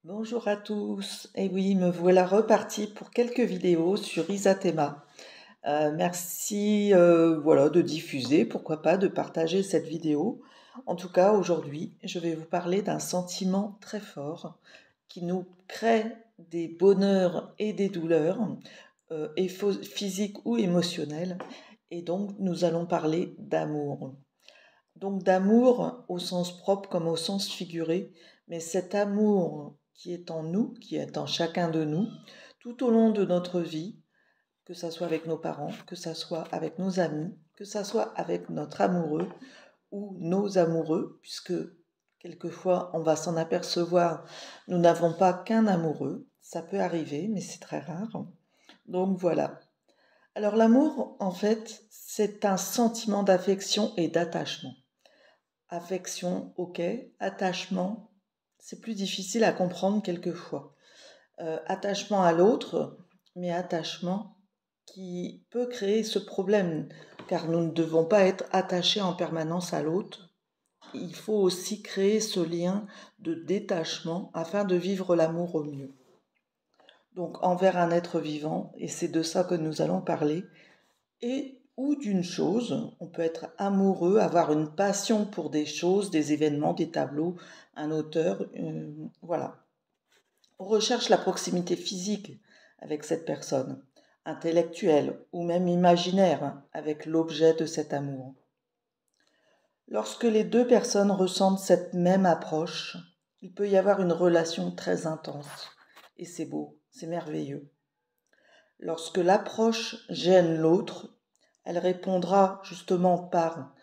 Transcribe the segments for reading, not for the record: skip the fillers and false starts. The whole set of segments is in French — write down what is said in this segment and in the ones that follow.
Bonjour à tous. Et oui, me voilà repartie pour quelques vidéos sur Isathema. Merci voilà, de diffuser, pourquoi pas, de partager cette vidéo. En tout cas, aujourd'hui, je vais vous parler d'un sentiment très fort qui nous crée des bonheurs et des douleurs, physiques ou émotionnelles. Et donc, nous allons parler d'amour. Donc d'amour au sens propre comme au sens figuré, mais cet amour qui est en nous, qui est en chacun de nous, tout au long de notre vie, que ça soit avec nos parents, que ça soit avec nos amis, que ça soit avec notre amoureux ou nos amoureux, puisque quelquefois on va s'en apercevoir, nous n'avons pas qu'un amoureux, ça peut arriver, mais c'est très rare. Donc voilà. Alors l'amour, en fait, c'est un sentiment d'affection et d'attachement. Affection, ok. Attachement, c'est plus difficile à comprendre quelquefois. Attachement à l'autre, mais attachement qui peut créer ce problème, car nous ne devons pas être attachés en permanence à l'autre. Il faut aussi créer ce lien de détachement afin de vivre l'amour au mieux. Donc envers un être vivant, et c'est de ça que nous allons parler, et ou d'une chose. On peut être amoureux, avoir une passion pour des choses, des événements, des tableaux, un auteur, voilà. On recherche la proximité physique avec cette personne, intellectuelle ou même imaginaire avec l'objet de cet amour. Lorsque les deux personnes ressentent cette même approche, il peut y avoir une relation très intense. Et c'est beau, c'est merveilleux. Lorsque l'approche gêne l'autre, elle répondra justement par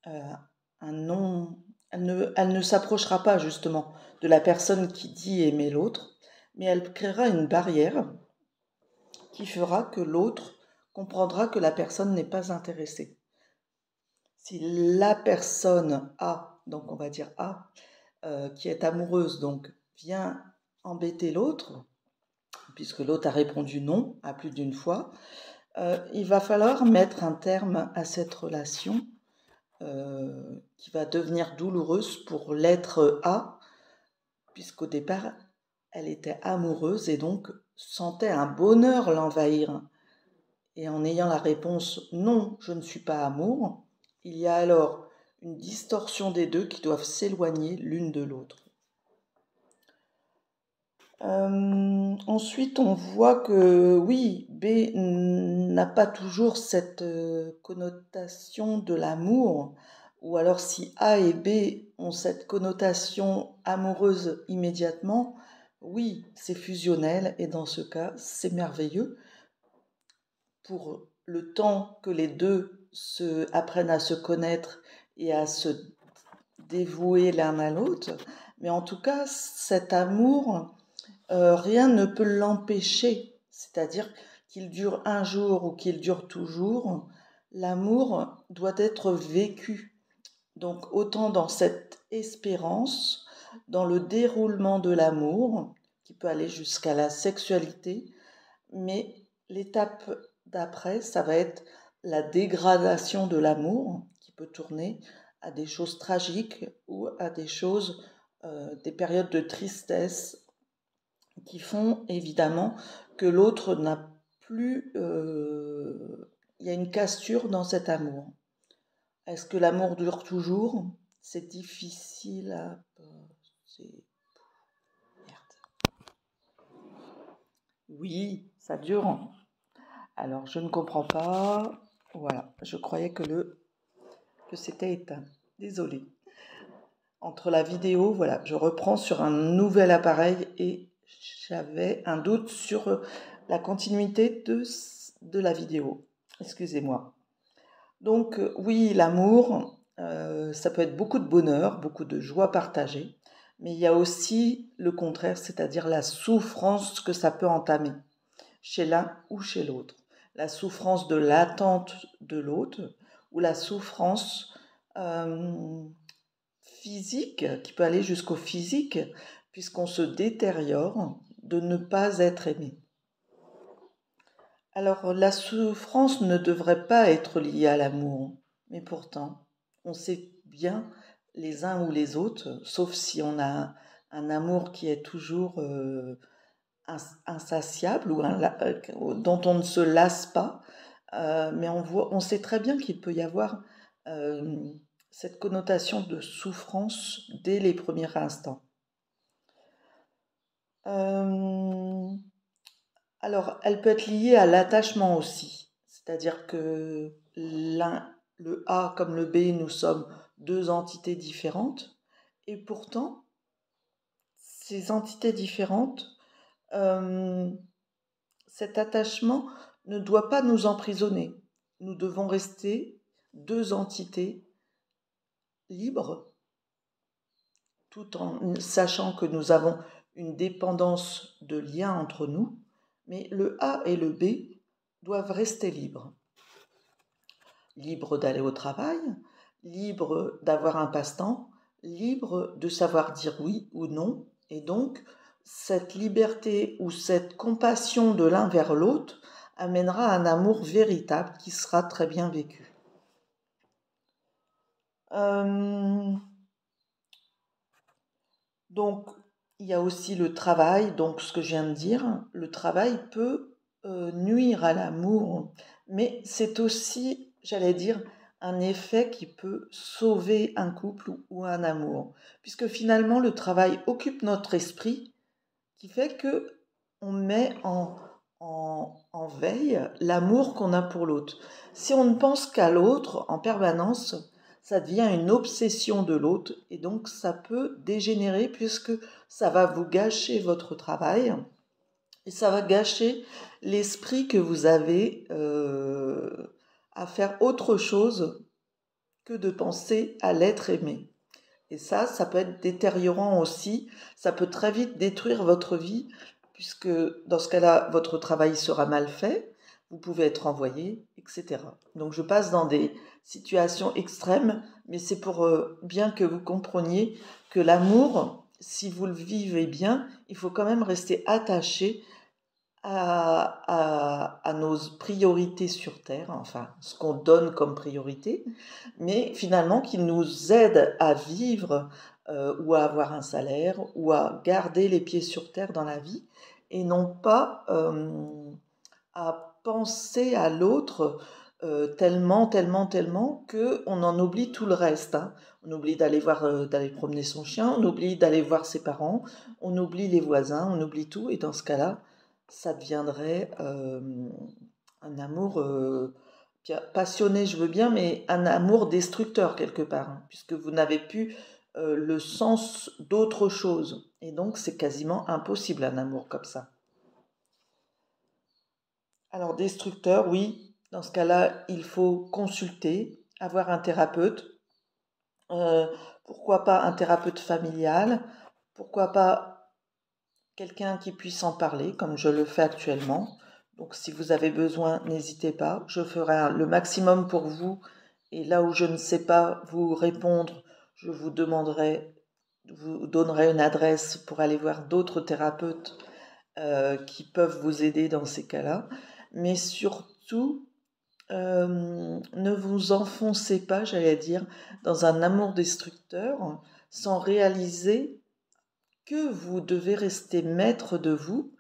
un non. Elle ne s'approchera pas justement de la personne qui dit aimer l'autre, mais elle créera une barrière qui fera que l'autre comprendra que la personne n'est pas intéressée. Si la personne A, donc on va dire A, qui est amoureuse, donc vient embêter l'autre, puisque l'autre a répondu non à plus d'une fois, il va falloir mettre un terme à cette relation qui va devenir douloureuse pour l'être A, puisqu'au départ, elle était amoureuse et donc sentait un bonheur l'envahir. Et en ayant la réponse non, je ne suis pas amour, il y a alors une distorsion des deux qui doivent s'éloigner l'une de l'autre. Ensuite, on voit que oui, B n'a pas toujours cette connotation de l'amour, ou alors si A et B ont cette connotation amoureuse immédiatement, oui, c'est fusionnel, et dans ce cas, c'est merveilleux. Pour le temps que les deux apprennent à se connaître et à se dévouer l'un à l'autre, mais en tout cas, cet amour rien ne peut l'empêcher, c'est-à-dire qu'il dure un jour ou qu'il dure toujours, l'amour doit être vécu. Donc autant dans cette espérance, dans le déroulement de l'amour, qui peut aller jusqu'à la sexualité, mais l'étape d'après, ça va être la dégradation de l'amour, qui peut tourner à des choses tragiques ou à des choses, des périodes de tristesse qui font évidemment que l'autre n'a plus. Il y a une cassure dans cet amour. Est-ce que l'amour dure toujours? C'est difficile à. Merde. Oui, ça dure. Alors, je ne comprends pas. Voilà, je croyais que c'était éteint. Désolée. Entre la vidéo, voilà, je reprends sur un nouvel appareil et j'avais un doute sur la continuité de la vidéo. Excusez-moi. Donc oui, l'amour, ça peut être beaucoup de bonheur, beaucoup de joie partagée, mais il y a aussi le contraire, c'est-à-dire la souffrance que ça peut entamer chez l'un ou chez l'autre. La souffrance de l'attente de l'autre ou la souffrance physique, qui peut aller jusqu'au physique, puisqu'on se détériore de ne pas être aimé. Alors, la souffrance ne devrait pas être liée à l'amour, mais pourtant, on sait bien les uns ou les autres, sauf si on a un amour qui est toujours insatiable ou dont on ne se lasse pas, mais on sait très bien qu'il peut y avoir cette connotation de souffrance dès les premiers instants. Alors, elle peut être liée à l'attachement aussi, c'est-à-dire que le A comme le B, nous sommes deux entités différentes, et pourtant, ces entités différentes, cet attachement ne doit pas nous emprisonner. Nous devons rester deux entités libres, tout en sachant que nous avons une dépendance de lien entre nous, mais le A et le B doivent rester libres. Libres d'aller au travail, libres d'avoir un passe-temps, libres de savoir dire oui ou non, et donc cette liberté ou cette compassion de l'un vers l'autre amènera un amour véritable qui sera très bien vécu. Donc, il y a aussi le travail, donc ce que je viens de dire, le travail peut nuire à l'amour, mais c'est aussi, j'allais dire, un effet qui peut sauver un couple ou un amour, puisque finalement le travail occupe notre esprit, qui fait que on met en veille l'amour qu'on a pour l'autre. Si on ne pense qu'à l'autre en permanence, ça devient une obsession de l'autre et donc ça peut dégénérer puisque ça va vous gâcher votre travail et ça va gâcher l'esprit que vous avez à faire autre chose que de penser à l'être aimé. Et ça peut être détériorant aussi, ça peut très vite détruire votre vie, puisque dans ce cas-là, votre travail sera mal fait, vous pouvez être renvoyé, etc. Donc je passe dans des situations extrêmes, mais c'est pour bien que vous compreniez que l'amour, si vous le vivez bien, il faut quand même rester attaché à nos priorités sur Terre, enfin ce qu'on donne comme priorité, mais finalement qui nous aide à vivre ou à avoir un salaire ou à garder les pieds sur Terre dans la vie et non pas à penser à l'autre tellement qu'on en oublie tout le reste. Hein. On oublie d'aller promener son chien, on oublie d'aller voir ses parents, on oublie les voisins, on oublie tout et dans ce cas-là, ça deviendrait un amour passionné, je veux bien, mais un amour destructeur quelque part, hein, puisque vous n'avez plus le sens d'autre chose. Et donc, c'est quasiment impossible un amour comme ça. Alors, destructeur, oui, dans ce cas-là, il faut consulter, avoir un thérapeute. Euh, pourquoi pas un thérapeute familial? Pourquoi pas quelqu'un qui puisse en parler, comme je le fais actuellement. Donc si vous avez besoin, n'hésitez pas. Je ferai le maximum pour vous. Et là où je ne sais pas vous répondre, je vous donnerai une adresse pour aller voir d'autres thérapeutes qui peuvent vous aider dans ces cas-là. Mais surtout, ne vous enfoncez pas, j'allais dire, dans un amour destructeur sans réaliser que vous devez rester maître de vous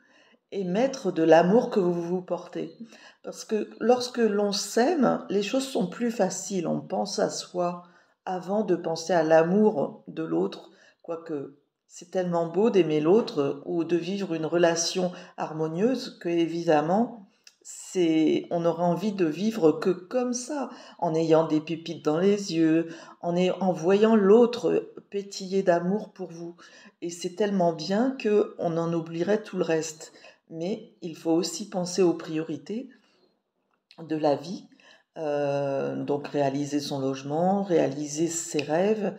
et maître de l'amour que vous vous portez. Parce que lorsque l'on s'aime, les choses sont plus faciles. On pense à soi avant de penser à l'amour de l'autre, quoique c'est tellement beau d'aimer l'autre ou de vivre une relation harmonieuse que évidemment on aura envie de vivre que comme ça, en ayant des pépites dans les yeux, en voyant l'autre pétiller d'amour pour vous. Et c'est tellement bien qu'on en oublierait tout le reste. Mais il faut aussi penser aux priorités de la vie, donc réaliser son logement, réaliser ses rêves.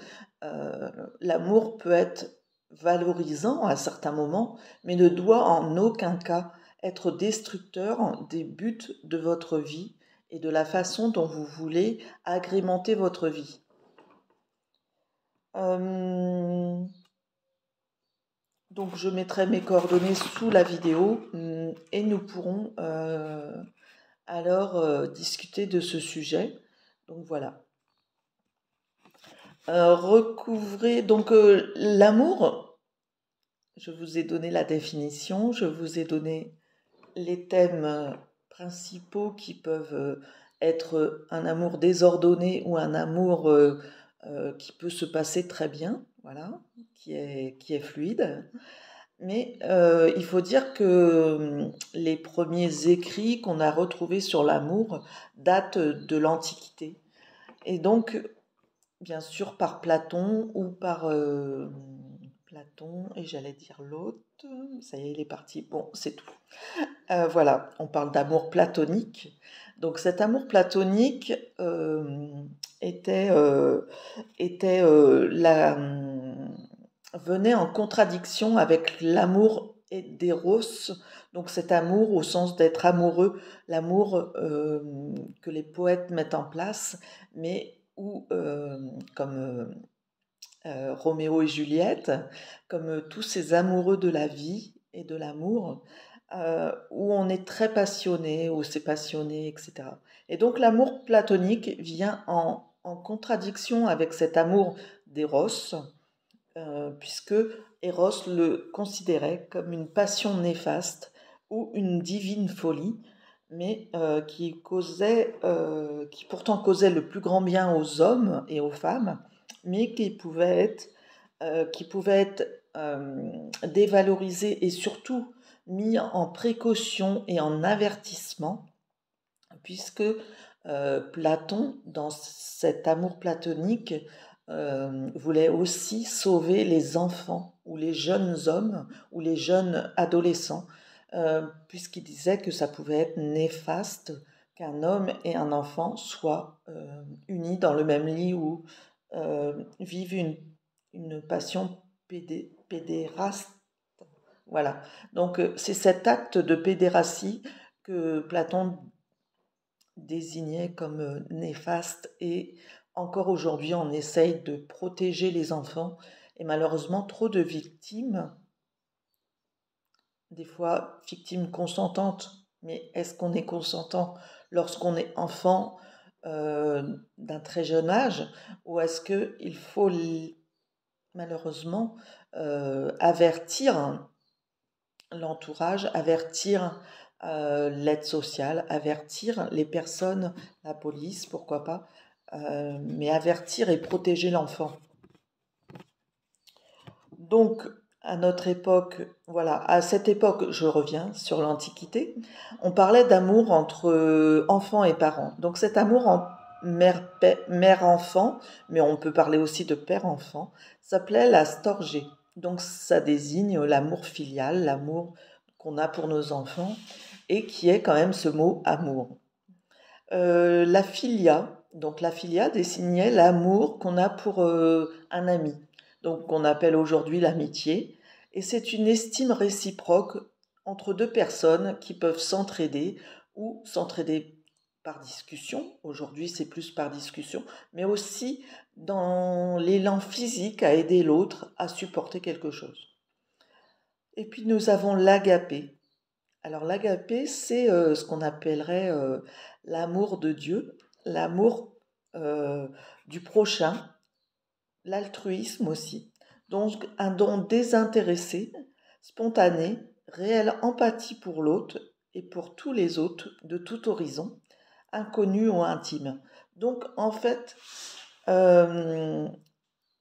L'amour peut être valorisant à certains moments, mais ne doit en aucun cas être destructeur des buts de votre vie et de la façon dont vous voulez agrémenter votre vie. Donc je mettrai mes coordonnées sous la vidéo et nous pourrons alors discuter de ce sujet. Donc voilà. Recouvrez donc l'amour. je vous ai donné la définition, je vous ai donné les thèmes principaux qui peuvent être un amour désordonné ou un amour qui peut se passer très bien, voilà, qui est fluide. Mais il faut dire que les premiers écrits qu'on a retrouvés sur l'amour datent de l'Antiquité. Et donc, bien sûr, par Platon ou par Platon, et j'allais dire l'autre, ça y est, il est parti. Bon, c'est tout. Voilà, on parle d'amour platonique. Donc cet amour platonique était, était venait en contradiction avec l'amour d'éros, donc cet amour au sens d'être amoureux, l'amour que les poètes mettent en place, mais où, comme Roméo et Juliette, comme tous ces amoureux de la vie et de l'amour, où on est très passionné, où c'est passionné, etc. Et donc l'amour platonique vient en contradiction avec cet amour d'éros, puisque Eros le considérait comme une passion néfaste ou une divine folie, mais qui pourtant causait le plus grand bien aux hommes et aux femmes, mais qui pouvait être dévalorisé et surtout mis en précaution et en avertissement, puisque Platon, dans cet amour platonique, voulait aussi sauver les enfants ou les jeunes hommes ou les jeunes adolescents, puisqu'il disait que ça pouvait être néfaste qu'un homme et un enfant soient unis dans le même lit ou vivent une passion pédéraste. Voilà. Donc c'est cet acte de pédératie que Platon désignait comme néfaste, et encore aujourd'hui on essaye de protéger les enfants, et malheureusement trop de victimes, des fois victimes consentantes, mais est-ce qu'on est consentant lorsqu'on est enfant d'un très jeune âge, ou est-ce qu'il faut malheureusement avertir l'entourage, avertir l'aide sociale, avertir les personnes, la police, pourquoi pas, mais avertir et protéger l'enfant. Donc, à notre époque, voilà, à cette époque, je reviens sur l'Antiquité, on parlait d'amour entre enfants et parents. Donc cet amour en mère-enfant, mais on peut parler aussi de père-enfant, s'appelait la storgée. Donc ça désigne l'amour filial, l'amour qu'on a pour nos enfants, et qui est quand même ce mot amour. La filia, donc la filia désignait l'amour qu'on a pour un ami, donc qu'on appelle aujourd'hui l'amitié, et c'est une estime réciproque entre deux personnes qui peuvent s'entraider ou s'entraider par discussion. Aujourd'hui, c'est plus par discussion, mais aussi dans l'élan physique à aider l'autre à supporter quelque chose. Et puis nous avons l'agapé. Alors l'agapé, c'est ce qu'on appellerait l'amour de Dieu, l'amour du prochain, l'altruisme aussi. Donc un don désintéressé, spontané, réelle empathie pour l'autre et pour tous les autres de tout horizon, inconnus ou intimes. Donc en fait, euh,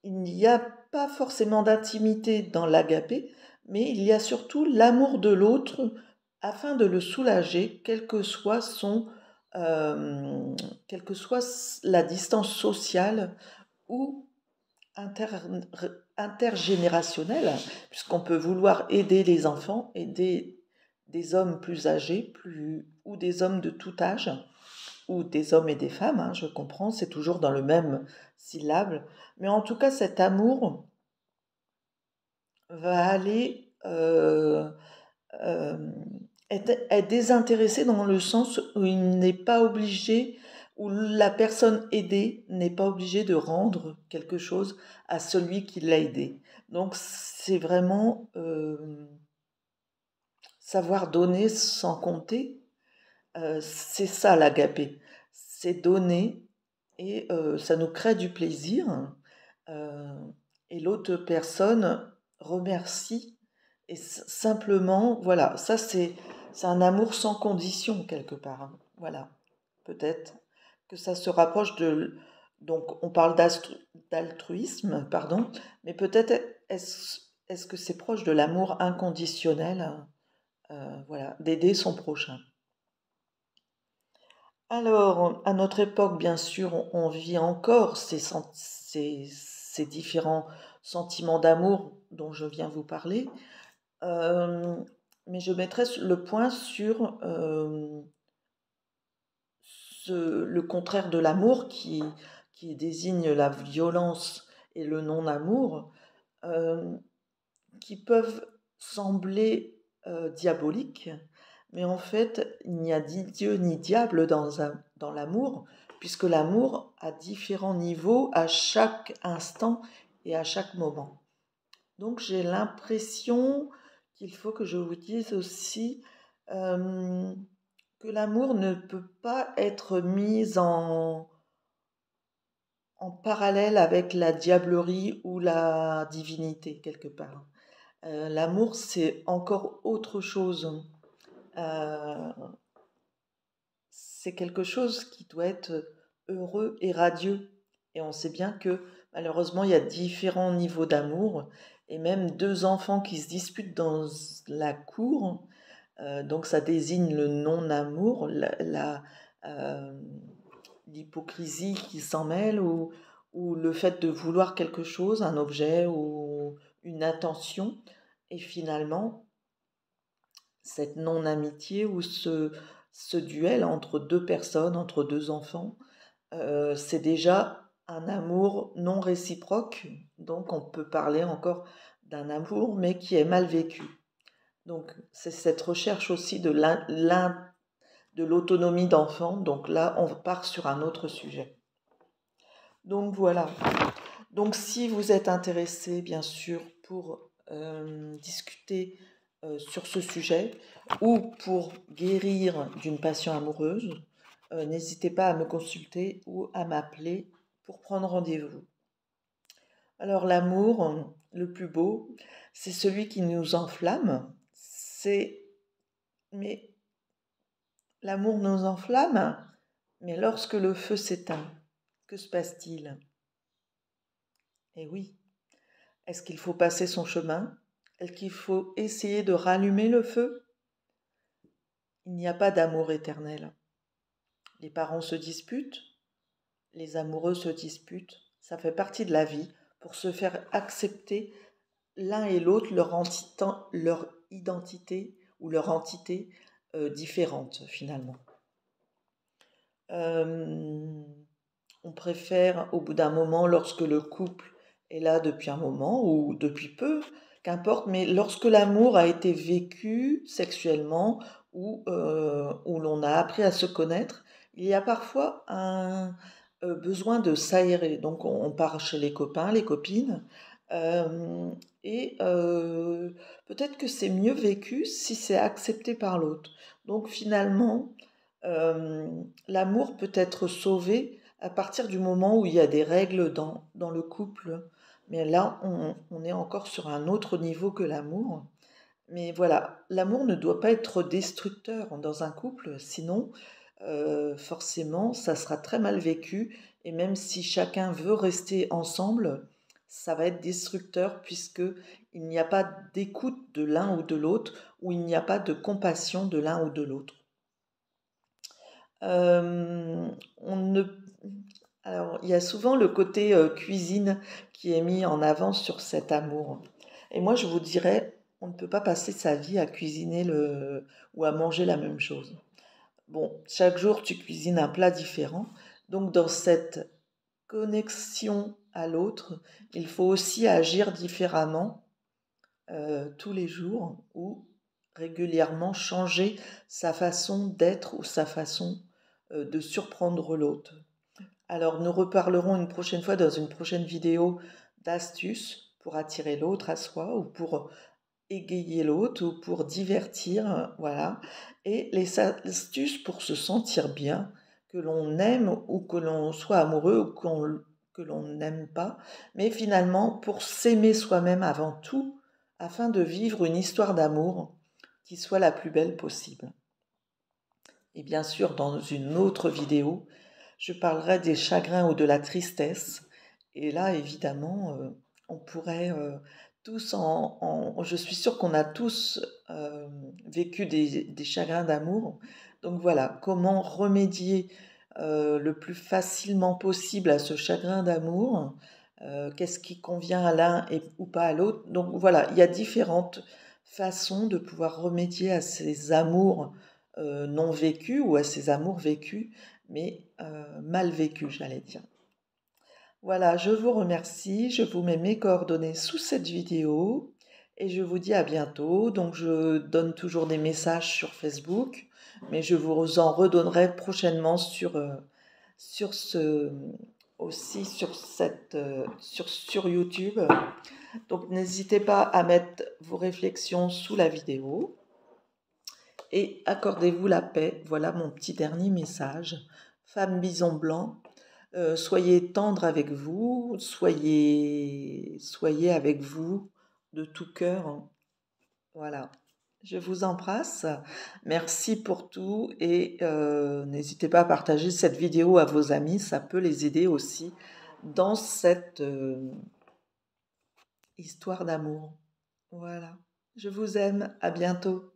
il n'y a pas forcément d'intimité dans l'agapé, mais il y a surtout l'amour de l'autre afin de le soulager, quelle que soit la distance sociale ou intergénérationnelle, puisqu'on peut vouloir aider les enfants, aider des hommes plus âgés, ou des hommes de tout âge, ou des hommes et des femmes, hein, je comprends, c'est toujours dans le même syllabe, mais en tout cas cet amour va aller euh, être désintéressé dans le sens où il n'est pas obligé, où la personne aidée n'est pas obligée de rendre quelque chose à celui qui l'a aidé. Donc c'est vraiment savoir donner sans compter. C'est ça l'agapé, c'est donner, et ça nous crée du plaisir, euh, et l'autre personne remercie Et simplement, voilà, ça c'est un amour sans condition quelque part, hein. Voilà, peut-être que ça se rapproche de... Donc on parle d'altruisme, pardon, mais peut-être est-ce que c'est proche de l'amour inconditionnel, voilà, d'aider son prochain. Alors, à notre époque, bien sûr, on vit encore ces différents sentiments d'amour dont je viens vous parler. Euh, mais je mettrai le point sur le contraire de l'amour qui désigne la violence et le non-amour, euh, qui peuvent sembler diaboliques, mais en fait, il n'y a ni Dieu ni diable dans l'amour, puisque l'amour a différents niveaux à chaque instant et à chaque moment. Donc j'ai l'impression qu'il faut que je vous dise aussi euh, que l'amour ne peut pas être mis en parallèle avec la diablerie ou la divinité quelque part. L'amour, c'est encore autre chose. Euh, c'est quelque chose qui doit être heureux et radieux. Et on sait bien que malheureusement, il y a différents niveaux d'amour. Et même deux enfants qui se disputent dans la cour, donc ça désigne le non-amour, euh, l'hypocrisie qui s'en mêle, ou le fait de vouloir quelque chose, un objet ou une attention. Et finalement, cette non-amitié ou ce duel entre deux personnes, entre deux enfants, c'est déjà un amour non réciproque. Donc on peut parler encore d'un amour, mais qui est mal vécu. Donc c'est cette recherche aussi de l'autonomie d'enfant. Donc là, on part sur un autre sujet. Donc voilà. Donc si vous êtes intéressé, bien sûr, pour discuter sur ce sujet ou pour guérir d'une passion amoureuse, n'hésitez pas à me consulter ou à m'appeler pour prendre rendez-vous. Alors l'amour, le plus beau, c'est celui qui nous enflamme. Mais l'amour nous enflamme, mais lorsque le feu s'éteint, que se passe-t-il? Eh oui, est-ce qu'il faut passer son chemin? Est-ce qu'il faut essayer de rallumer le feu? Il n'y a pas d'amour éternel. Les parents se disputent, les amoureux se disputent, ça fait partie de la vie pour se faire accepter l'un et l'autre leur identité ou leur entité différente finalement. On préfère au bout d'un moment, lorsque le couple est là depuis un moment ou depuis peu, qu'importe, mais lorsque l'amour a été vécu sexuellement ou où l'on a appris à se connaître, il y a parfois un besoin de s'aérer. Donc on part chez les copains, les copines, euh, et peut-être que c'est mieux vécu si c'est accepté par l'autre. Donc finalement, l'amour peut être sauvé à partir du moment où il y a des règles dans le couple. Mais là, on est encore sur un autre niveau que l'amour. Mais voilà, l'amour ne doit pas être destructeur dans un couple, sinon forcément ça sera très mal vécu. Et même si chacun veut rester ensemble, ça va être destructeur puisque il n'y a pas d'écoute de l'un ou de l'autre, ou il n'y a pas de compassion de l'un ou de l'autre. On ne... Alors, il y a souvent le côté cuisine qui est mis en avant sur cet amour. Et moi, je vous dirais, on ne peut pas passer sa vie à cuisiner ou à manger la même chose. Bon, chaque jour, tu cuisines un plat différent. Donc, dans cette connexion à l'autre, il faut aussi agir différemment tous les jours ou régulièrement changer sa façon d'être ou sa façon de surprendre l'autre. Alors nous reparlerons une prochaine fois dans une prochaine vidéo d'astuces pour attirer l'autre à soi ou pour égayer l'autre ou pour divertir, voilà. Et les astuces pour se sentir bien, que l'on aime ou que l'on soit amoureux ou que l'on n'aime pas, mais finalement pour s'aimer soi-même avant tout, afin de vivre une histoire d'amour qui soit la plus belle possible. Et bien sûr, dans une autre vidéo, je parlerai des chagrins ou de la tristesse. Et là, évidemment, on pourrait tous, je suis sûre qu'on a tous vécu des chagrins d'amour. Donc voilà, comment remédier le plus facilement possible à ce chagrin d'amour, qu'est-ce qui convient à l'un ou pas à l'autre. Donc voilà, il y a différentes façons de pouvoir remédier à ces amours non vécus ou à ces amours vécus, mais mal vécus, j'allais dire. Voilà, je vous remercie, je vous mets mes coordonnées sous cette vidéo et je vous dis à bientôt. Donc je donne toujours des messages sur Facebook, mais je vous en redonnerai prochainement sur ce aussi sur YouTube. Donc n'hésitez pas à mettre vos réflexions sous la vidéo et accordez-vous la paix. Voilà mon petit dernier message. Femme bison blanc, soyez tendre avec vous, soyez avec vous de tout cœur. Voilà. Je vous embrasse. Merci pour tout et n'hésitez pas à partager cette vidéo à vos amis. Ça peut les aider aussi dans cette histoire d'amour. Voilà. Je vous aime. À bientôt.